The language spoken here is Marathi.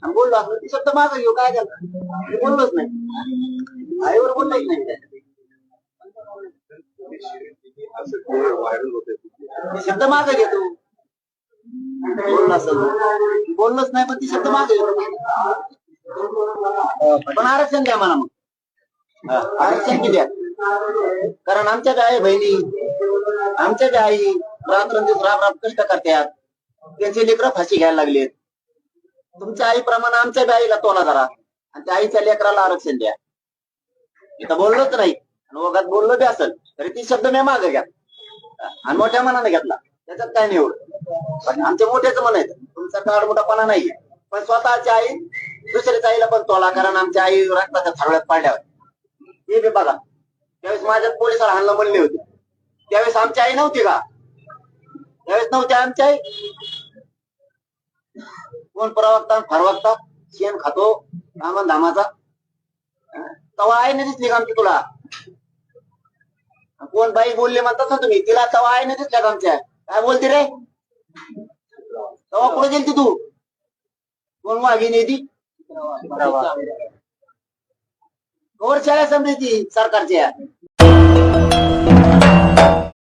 आणि बोललो असलो ती शब्द मागे घेऊ काय झालं मी बोललोच नाही आईवर बोललोच नाही ते शब्द मागे घेतो बोललो असं बोललोच नाही पण ती शब्द मागे घेतो पण आरक्षण द्या मला मग आरक्षण किती द्या कारण आमच्या ज्या आई बहिणी आमच्या ज्या आई रात्रंदिवस राब राब कष्ट करतात त्यांचे लेकरं फाशी घ्यायला लागलेत तुमच्या आईप्रमाणे आमच्या बी आईला तोला धरा आणि त्या आईच्या लेकराला आरक्षण द्या इथं बोललोच नाही आणि ओघात बोललो बी असेल तरी ती शब्द मी मागे घ्या आणि मोठ्या मनाने घेतला त्याच्यात काय नाही एवढं पण आमच्या मोठ्याचं म्हणायचं तुमचा काळ मोठापणा नाहीये पण स्वतःची आई दुसऱ्याच्या आईला पण तोला कारण आमच्या आई रक्ताच्या थारोळ्यात पाडल्यावर हे बी बघा त्यावेळेस माझ्यात पोलिसाला हाणलं म्हणले होते त्यावेळेस आमची आई नव्हती का त्यावेळेस नव्हती आमची आई कोण परवागता फरवागता शेण खातो कामन धामाचा तवा आईने दिसली का आमची तुला कोण बाई बोलले म्हणतात ना तुम्ही तिला तवा आईने दिसल्या का आमच्या काय बोलते रे तवा कुठे गेलती तू कोण वाघिणी ती कवर शाळा समजायची सरकारच्या